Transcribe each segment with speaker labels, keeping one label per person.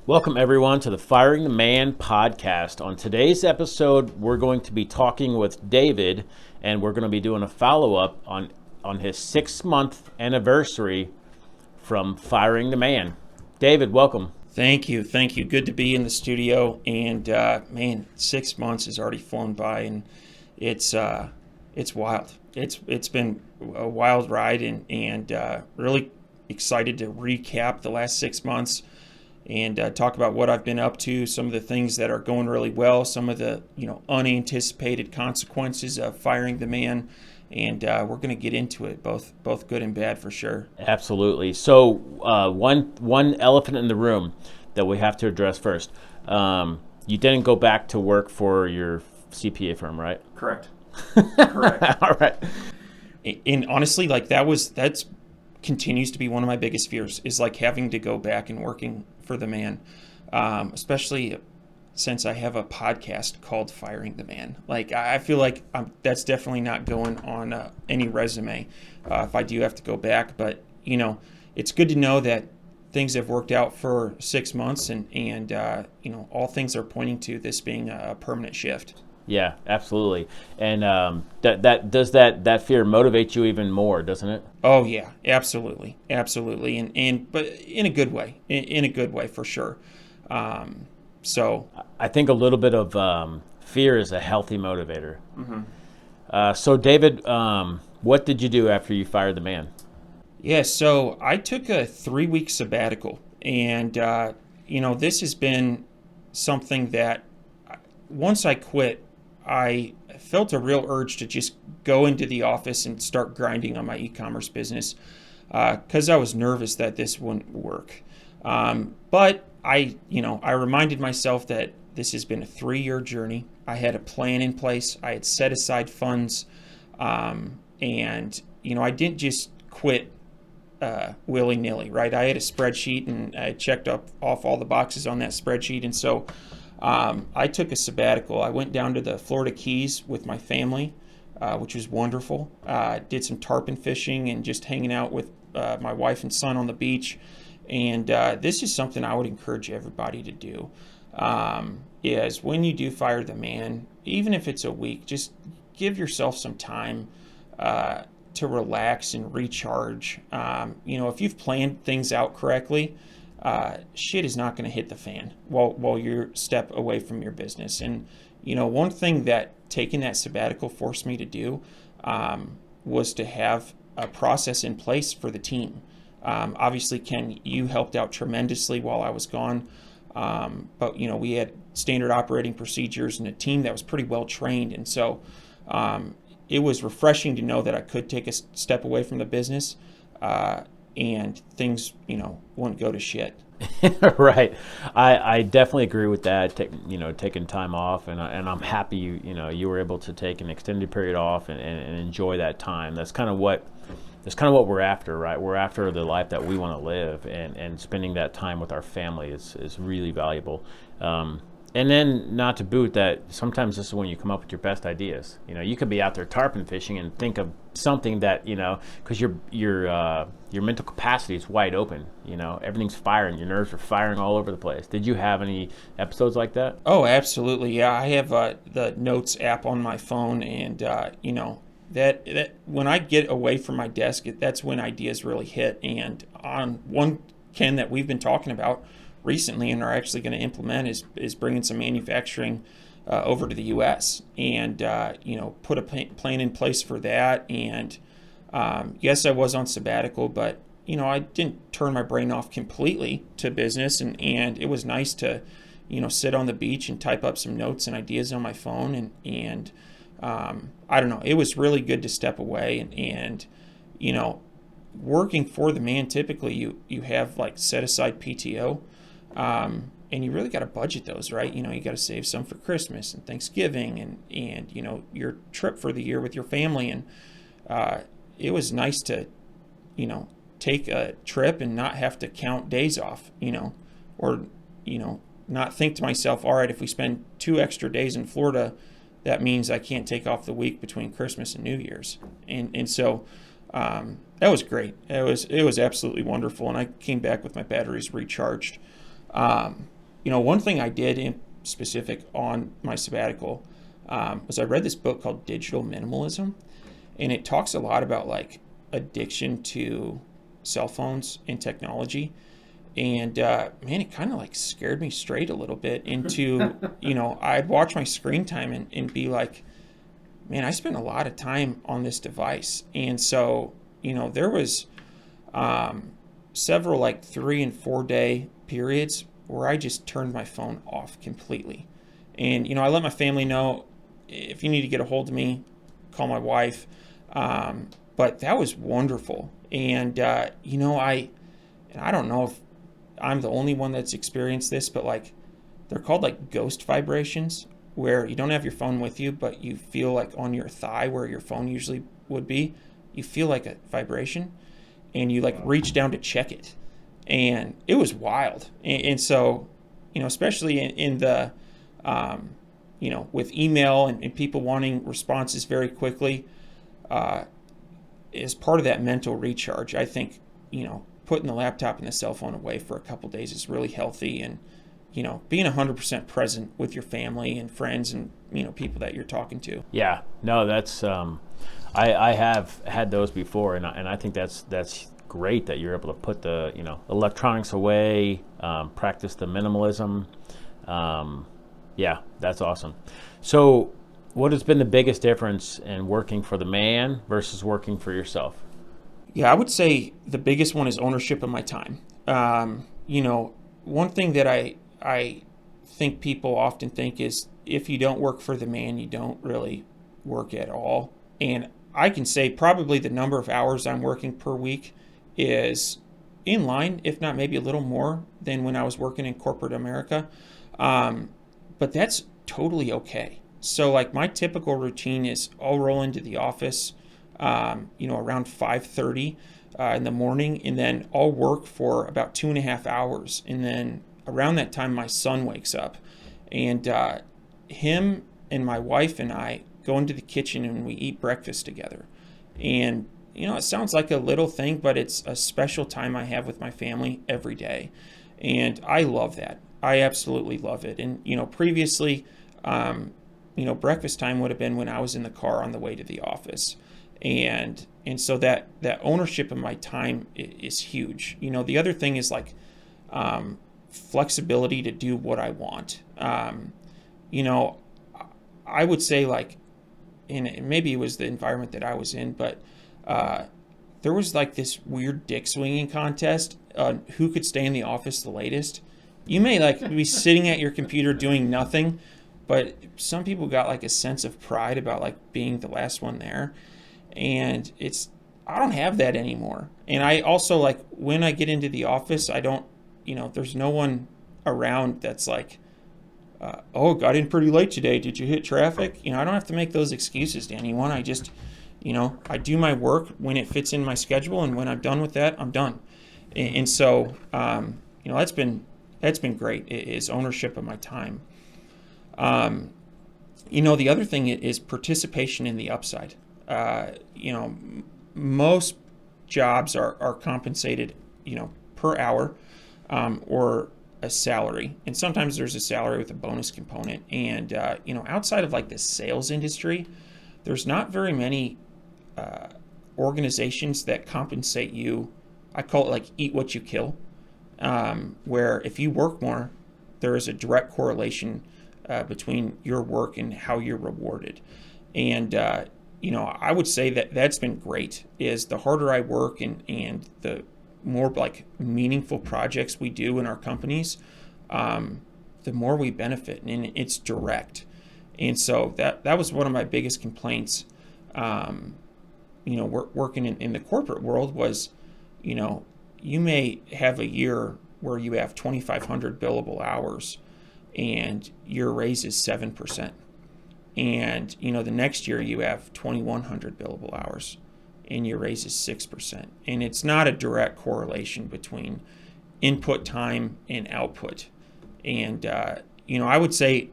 Speaker 1: Welcome, everyone, to the Firing the Man podcast. On today's episode, we're going to be talking with David, and we're going to be doing a follow-up on his 6-month anniversary from Firing the Man. David, welcome.
Speaker 2: Thank you. Good to be in the studio. And man, 6 months has already flown by, and it's wild. It's been a wild ride, and really excited to recap the last 6 months and talk about what I've been up to, some of the things that are going really well, some of the unanticipated consequences of firing the man, and we're going to get into it, both good and bad for sure.
Speaker 1: Absolutely. So one elephant in the room that we have to address first. You didn't go back to work for your CPA firm, right?
Speaker 2: Correct. Correct.
Speaker 1: All right.
Speaker 2: And honestly, that's continues to be one of my biggest fears, is like having to go back and working for the man, especially since I have a podcast called Firing the Man. Like, I feel like that's definitely not going on any resume if I do have to go back. But, it's good to know that things have worked out for 6 months, and all things are pointing to this being a permanent shift.
Speaker 1: Yeah, absolutely. And that fear motivate you even more, doesn't it?
Speaker 2: Oh yeah, absolutely, and but in a good way, in a good way for sure. So
Speaker 1: I think a little bit of fear is a healthy motivator.
Speaker 2: Mm-hmm.
Speaker 1: So David, what did you do after you fired the man?
Speaker 2: Yeah, so I took a 3-week sabbatical, and this has been something that once I quit, I felt a real urge to just go into the office and start grinding on my e-commerce business because I was nervous that this wouldn't work. But I reminded myself that this has been a 3-year journey. I had a plan in place. I had set aside funds, and I didn't just quit willy-nilly, right? I had a spreadsheet, and I checked off all the boxes on that spreadsheet, and so I took a sabbatical. I went down to the Florida Keys with my family, which was wonderful. Did some tarpon fishing and just hanging out with my wife and son on the beach. And this is something I would encourage everybody to do. Is when you do fire the man, even if it's a week, just give yourself some time to relax and recharge. If you've planned things out correctly, shit is not going to hit the fan while you're step away from your business. And one thing that taking that sabbatical forced me to do was to have a process in place for the team. Obviously, Ken, you helped out tremendously while I was gone, but we had standard operating procedures and a team that was pretty well trained, and so it was refreshing to know that I could take a step away from the business and things, wouldn't go to shit.
Speaker 1: Right. I definitely agree with that. Taking time off, and I'm happy you were able to take an extended period off and enjoy that time. That's kind of what we're after, right? We're after the life that we want to live, and spending that time with our family is really valuable. And then, not to boot, that sometimes this is when you come up with your best ideas. You could be out there tarpon fishing and think of something that because your mental capacity is wide open. Everything's firing. Your nerves are firing all over the place. Did you have any episodes like that?
Speaker 2: Oh, absolutely. Yeah, I have the Notes app on my phone, and that when I get away from my desk, that's when ideas really hit. And on one, Ken, that we've been talking about recently and are actually going to implement is bringing some manufacturing over to the U.S. and put a plan in place for that. And yes, I was on sabbatical, but I didn't turn my brain off completely to business, and it was nice to sit on the beach and type up some notes and ideas on my phone, and I don't know, it was really good to step away, and working for the man, typically you have like set aside PTO. And you really got to budget those, right? You got to save some for Christmas and Thanksgiving and your trip for the year with your family. And it was nice to, take a trip and not have to count days off, or, not think to myself, all right, if we spend 2 extra days in Florida, that means I can't take off the week between Christmas and New Year's. And so that was great. It was absolutely wonderful. And I came back with my batteries recharged. One thing I did in specific on my sabbatical was I read this book called Digital Minimalism, and it talks a lot about like addiction to cell phones and technology. And man, it kind of like scared me straight a little bit into, I'd watch my screen time and be like, man, I spent a lot of time on this device. And so, there was several like 3 and 4 day periods where I just turned my phone off completely. And, I let my family know, if you need to get a hold of me, call my wife. But that was wonderful. And, I don't know if I'm the only one that's experienced this, but like they're called like ghost vibrations, where you don't have your phone with you, but you feel like on your thigh where your phone usually would be, you feel like a vibration, and you like reach down to check it. And it was wild. And so, especially in the, with email and people wanting responses very quickly, as part of that mental recharge, I think, putting the laptop and the cell phone away for a couple days is really healthy. And, being 100% present with your family and friends and, people that you're talking to.
Speaker 1: Yeah, no, that's, I have had those before, and I think that's great that you're able to put the, electronics away, practice the minimalism. Yeah, that's awesome. So what has been the biggest difference in working for the man versus working for yourself?
Speaker 2: Yeah, I would say the biggest one is ownership of my time. One thing that I think people often think is if you don't work for the man, you don't really work at all. And I can say probably the number of hours I'm working per week is in line, if not maybe a little more than when I was working in corporate America. But that's totally okay. So like my typical routine is I'll roll into the office around 5:30 in the morning, and then I'll work for about 2.5 hours. And then around that time, my son wakes up, and him and my wife and I go into the kitchen and we eat breakfast together. And, it sounds like a little thing, but it's a special time I have with my family every day. And I love that. I absolutely love it. And, previously, breakfast time would have been when I was in the car on the way to the office. And so that ownership of my time is huge. The other thing is like flexibility to do what I want. I would say like, and maybe it was the environment that I was in, but there was like this weird dick swinging contest on who could stay in the office the latest. You may like be sitting at your computer doing nothing, but some people got like a sense of pride about like being the last one there. And I don't have that anymore. And I also like when I get into the office, I don't, there's no one around that's like, got in pretty late today. Did you hit traffic? I don't have to make those excuses to anyone. I just, I do my work when it fits in my schedule. And when I'm done with that, I'm done. And so, that's been great, is ownership of my time. The other thing is participation in the upside. Most jobs are compensated, per hour, or a salary. And sometimes there's a salary with a bonus component. And, outside of like the sales industry, there's not very many organizations that compensate you. I call it like eat what you kill, where if you work more, there is a direct correlation between your work and how you're rewarded. And, I would say that that's been great, is the harder I work and the more like meaningful projects we do in our companies, the more we benefit, and it's direct. And so that was one of my biggest complaints, working in the corporate world was, you may have a year where you have 2,500 billable hours and your raise is 7%. And, the next year you have 2,100 billable hours and your raise is 6%. And it's not a direct correlation between input time and output. And, I would say,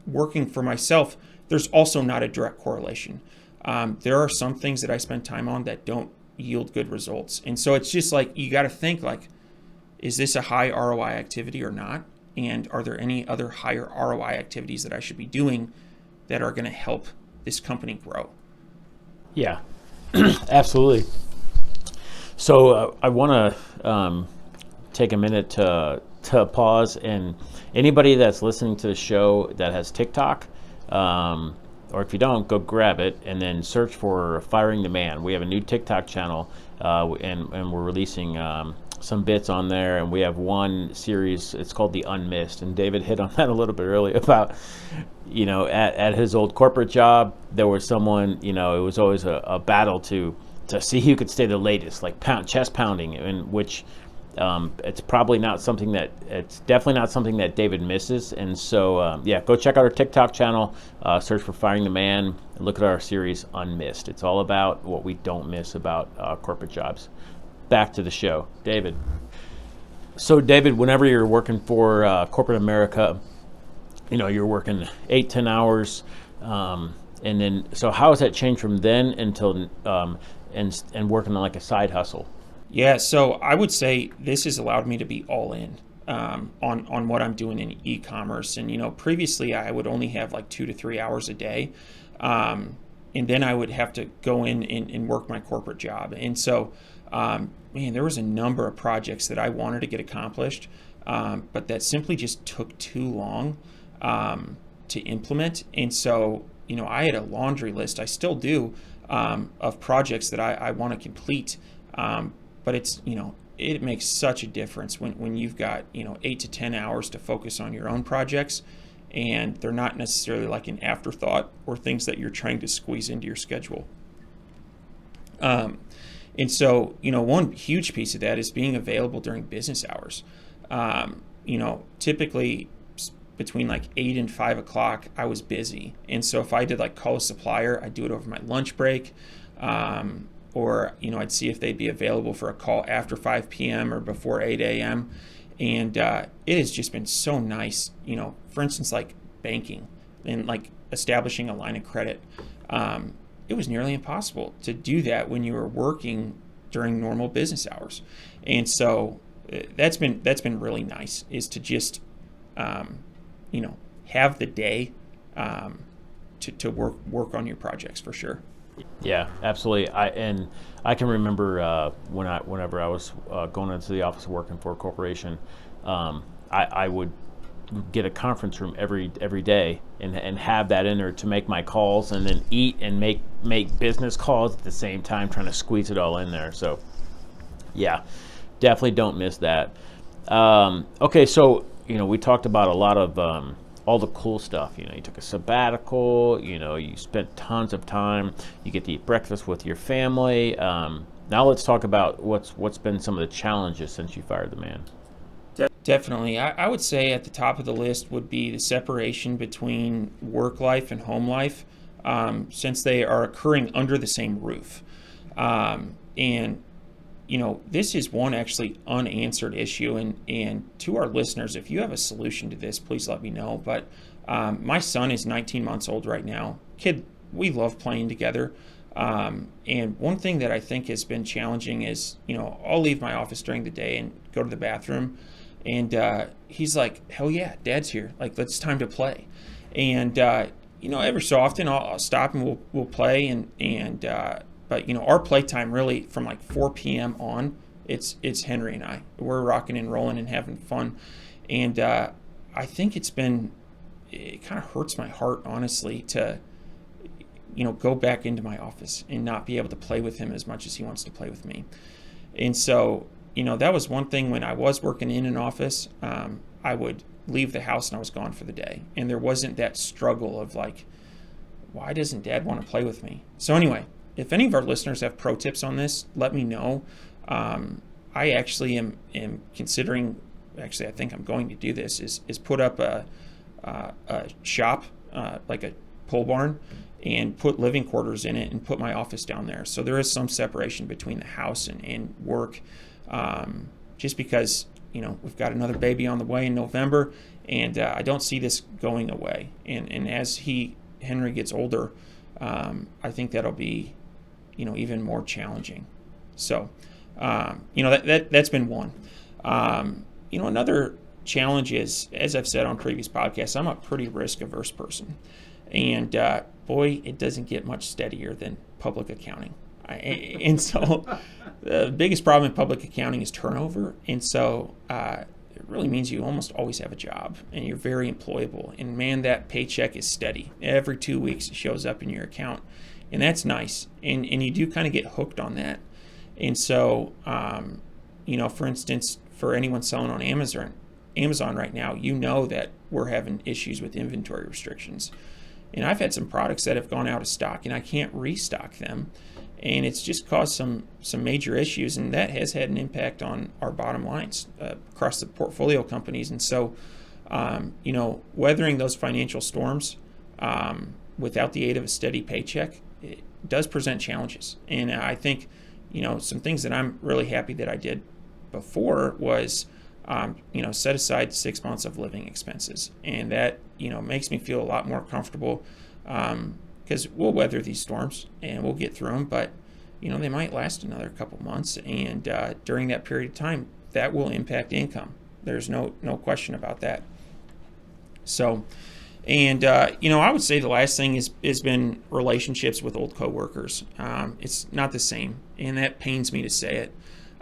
Speaker 2: working for myself, there's also not a direct correlation. There are some things that I spend time on that don't yield good results. And so it's just like, you got to think like, is this a high ROI activity or not? And are there any other higher ROI activities that I should be doing that are going to help this company grow?
Speaker 1: Yeah, absolutely. So I want to take a minute to pause, and anybody that's listening to the show that has TikTok, or if you don't, go grab it and then search for Firing the Man. We have a new TikTok channel, and we're releasing some bits on there, and we have one series, it's called The Unmissed, and David hit on that a little bit earlier about, at his old corporate job, there was someone, it was always a battle to see who could stay the latest, like chest pounding, in which it's definitely not something that David misses. And so, go check out our TikTok channel, search for Firing the Man, and look at our series Unmissed. It's all about what we don't miss about corporate jobs. Back to the show, David. So, David, whenever you're working for corporate America, you're working 8-10 hours, and then, so how has that changed from then until and working on like a side hustle?
Speaker 2: Yeah, so I would say this has allowed me to be all in on what I'm doing in e-commerce. And, previously I would only have like 2 to 3 hours a day. And then I would have to go in and work my corporate job. And so, there was a number of projects that I wanted to get accomplished, but that simply just took too long to implement. And so, I had a laundry list, I still do, of projects that I want to complete. But it's, it makes such a difference when you've got, 8 to 10 hours to focus on your own projects, and they're not necessarily like an afterthought or things that you're trying to squeeze into your schedule. And so, one huge piece of that is being available during business hours. Typically between like 8 and 5 o'clock, I was busy. And so if I did like call a supplier, I'd do it over my lunch break. Or, I'd see if they'd be available for a call after 5 p.m. or before 8 a.m. And it has just been so nice, for instance, like banking and like establishing a line of credit. It was nearly impossible to do that when you were working during normal business hours. And so that's been really nice, is to just, have the day to work on your projects for sure.
Speaker 1: Yeah, absolutely. I can remember whenever I was going into the office working for a corporation, I would get a conference room every day and have that in there to make my calls, and then eat and make business calls at the same time, trying to squeeze it all in there. So yeah, definitely don't miss that. Okay, so we talked about a lot of all the cool stuff. You took a sabbatical, you spent tons of time, you get to eat breakfast with your family. Now let's talk about what's been some of the challenges since you fired the man.
Speaker 2: Definitely. I would say at the top of the list would be the separation between work life and home life, since they are occurring under the same roof. And this is one actually unanswered issue. And to our listeners, if you have a solution to this, please let me know. But my son is 19 months old right now. We love playing together. And one thing that I think has been challenging is, I'll leave my office during the day and go to the bathroom. And he's like, hell yeah, Dad's here. Like, it's time to play. And, every so often I'll stop and we'll play. But our playtime really from like 4 p.m. on, it's Henry and I. We're rocking and rolling and having fun. And I think it kind of hurts my heart, honestly, to, go back into my office and not be able to play with him as much as he wants to play with me. And so, that was one thing when I was working in an office. I would leave the house and I was gone for the day. And there wasn't that struggle of like, why doesn't Dad want to play with me? So anyway, if any of our listeners have pro tips on this, let me know. I actually am considering, I think I'm going to do this, is put up a shop, like a pole barn, and put living quarters in it and put my office down there. So there is some separation between the house and work, just because, we've got another baby on the way in November, and I don't see this going away. And as Henry gets older, I think that'll be, even more challenging. So, that's been one. Another challenge is, as I've said on previous podcasts, I'm a pretty risk-averse person. And boy, it doesn't get much steadier than public accounting. And so the biggest problem in public accounting is turnover. And so it really means you almost always have a job and you're very employable. And man, that paycheck is steady. Every 2 weeks it shows up in your account. And that's nice. And you do kind of get hooked on that. And so, for instance, for anyone selling on Amazon right now, that we're having issues with inventory restrictions. And I've had some products that have gone out of stock and I can't restock them. And it's just caused some major issues, and that has had an impact on our bottom lines across the portfolio companies. And so, weathering those financial storms without the aid of a steady paycheck, it does present challenges. And I think, some things that I'm really happy that I did before was, set aside 6 months of living expenses. And that, makes me feel a lot more comfortable because we'll weather these storms and we'll get through them, but, they might last another couple months. And during that period of time, that will impact income. There's no question about that. So, and, I would say the last thing has been relationships with old coworkers. It's not the same, and that pains me to say it.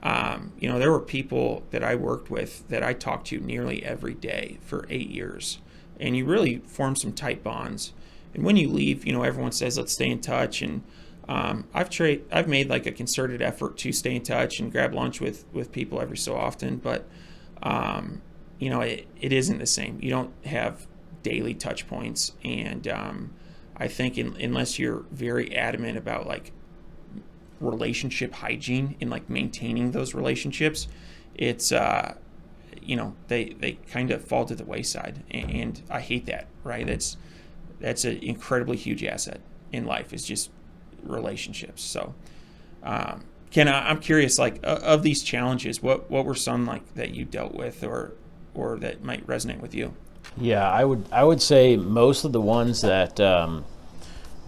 Speaker 2: There were people that I worked with that I talked to nearly every day for 8 years, and you really form some tight bonds. And when you leave, everyone says, let's stay in touch. And I've made like a concerted effort to stay in touch and grab lunch with people every so often, but it isn't the same. You don't have daily touch points, and I think unless you're very adamant about like relationship hygiene and like maintaining those relationships, it's they kind of fall to the wayside, and I hate that. Right? That's an incredibly huge asset in life, is just relationships. So Ken, I'm curious, like of these challenges, what were some like that you dealt with or that might resonate with you?
Speaker 1: Yeah, I would say most of the ones that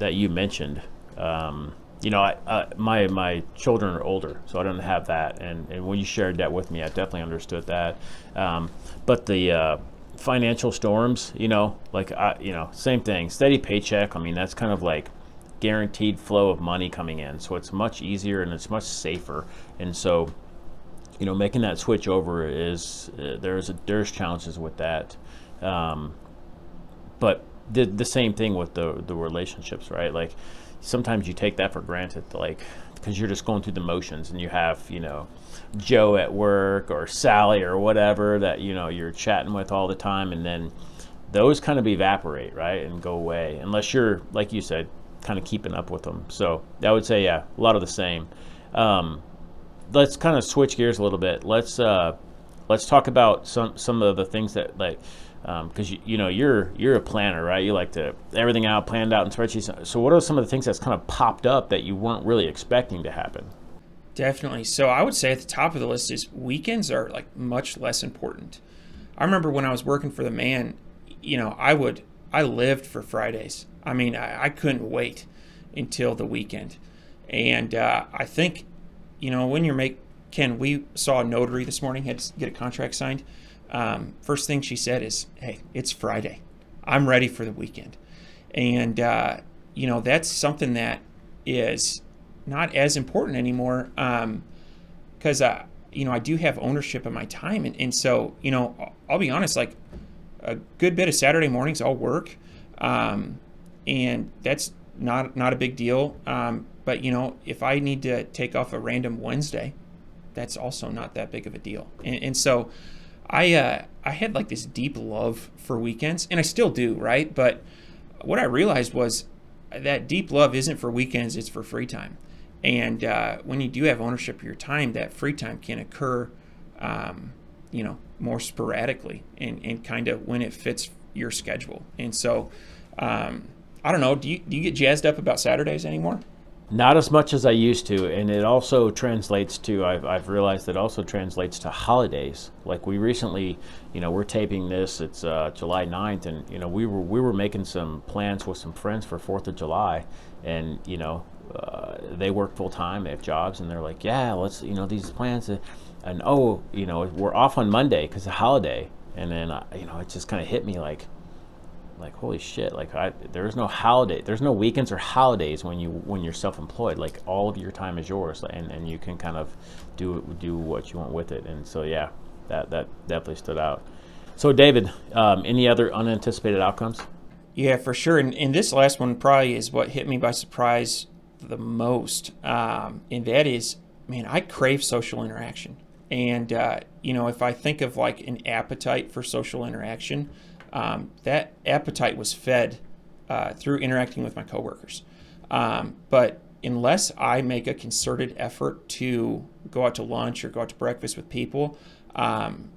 Speaker 1: you mentioned. My children are older, so I don't have that. And when you shared that with me, I definitely understood that. But the financial storms, same thing, steady paycheck. I mean, that's kind of like guaranteed flow of money coming in. So it's much easier and it's much safer. And so, making that switch over is, there's challenges with that. But the same thing with the relationships, right? Like sometimes you take that for granted, like, because you're just going through the motions and you have, Joe at work or Sally or whatever that, you're chatting with all the time. And then those kind of evaporate, right? And go away unless you're, like you said, kind of keeping up with them. So I would say, yeah, a lot of the same. Let's kind of switch gears a little bit. Let's talk about some of the things that, like, because you're a planner, right? You like to everything out, planned out in spreadsheets. So what are some of the things that's kind of popped up that you weren't really expecting to happen?
Speaker 2: Definitely. So I would say at the top of the list is weekends are like much less important. I remember when I was working for the man, I lived for Fridays. I mean, I couldn't wait until the weekend. And I think, when Ken, we saw a notary this morning, had to get a contract signed. First thing she said is, hey, it's Friday. I'm ready for the weekend. And, that's something that is not as important anymore because, I do have ownership of my time. And so, I'll be honest, like a good bit of Saturday mornings I'll work. And that's not a big deal. But, if I need to take off a random Wednesday, that's also not that big of a deal. And so I had like this deep love for weekends, and I still do, right? But what I realized was that deep love isn't for weekends, it's for free time. And when you do have ownership of your time, that free time can occur, more sporadically and kind of when it fits your schedule. And so, I don't know, do you get jazzed up about Saturdays anymore?
Speaker 1: Not as much as I used to, and it also translates to, I've realized it also translates to holidays. Like we recently, we're taping this, it's July 9th, and, we were making some plans with some friends for 4th of July, and, they work full time, they have jobs, and they're like, yeah, let's, these plans. and oh, we're off on Monday because of holiday, and then it just kind of hit me like holy shit, like there's no holiday, there's no weekends or holidays when you're self-employed. Like all of your time is yours, and you can kind of do what you want with it. And so yeah, that definitely stood out. So David, any other unanticipated outcomes?
Speaker 2: Yeah, for sure. And this last one probably is what hit me by surprise the most. And that is, man, I crave social interaction. And, if I think of like an appetite for social interaction, that appetite was fed through interacting with my coworkers. But unless I make a concerted effort to go out to lunch or go out to breakfast with people, an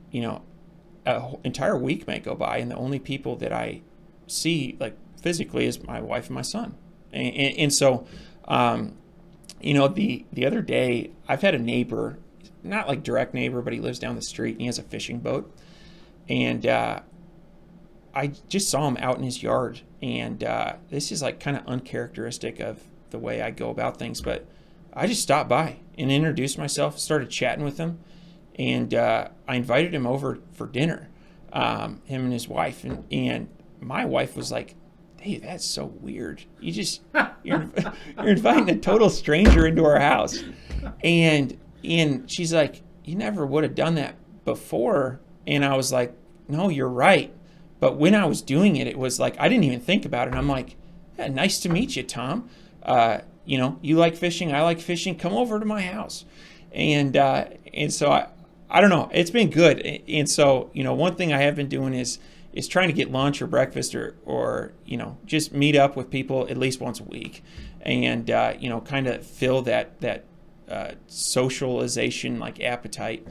Speaker 2: entire week may go by, and the only people that I see like physically is my wife and my son. And so, the other day I've had a neighbor, not like direct neighbor, but he lives down the street and he has a fishing boat. And I just saw him out in his yard. And this is like kind of uncharacteristic of the way I go about things, but I just stopped by and introduced myself, started chatting with him. And I invited him over for dinner, him and his wife. And my wife was like, "Hey, that's so weird. You're inviting a total stranger into our house." And she's like, "You never would have done that before." And I was like, "No, you're right." But when I was doing it, it was like, I didn't even think about it. And I'm like, "Yeah, nice to meet you, Tom. You like fishing, I like fishing. Come over to my house." And so I don't know. It's been good. And so, one thing I have been doing is trying to get lunch or breakfast or just meet up with people at least once a week, and kind of fill that socialization like appetite.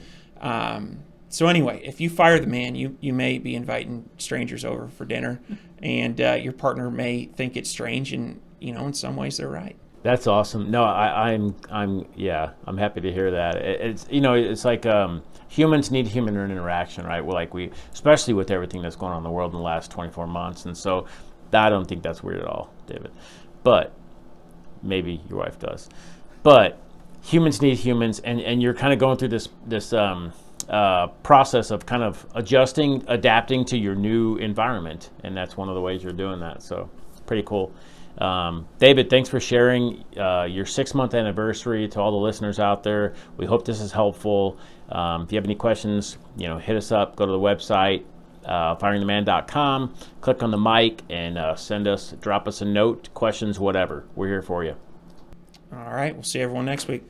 Speaker 2: So anyway, if you fire the man, you may be inviting strangers over for dinner, and your partner may think it's strange, and in some ways they're right.
Speaker 1: That's awesome. No, I'm happy to hear that. It's like humans need human interaction, right? Well, like especially with everything that's going on in the world in the last 24 months, and so I don't think that's weird at all, David. But maybe your wife does. But humans need humans, and you're kind of going through this process of kind of adapting to your new environment, and that's one of the ways you're doing that. So it's pretty cool. David, thanks for sharing your 6-month anniversary to all the listeners out there. We hope this is helpful. If you have any questions, hit us up. Go to the website, firingtheman.com. Click on the mic and drop us a note, questions, whatever. We're here for you.
Speaker 2: All right. We'll see everyone next week.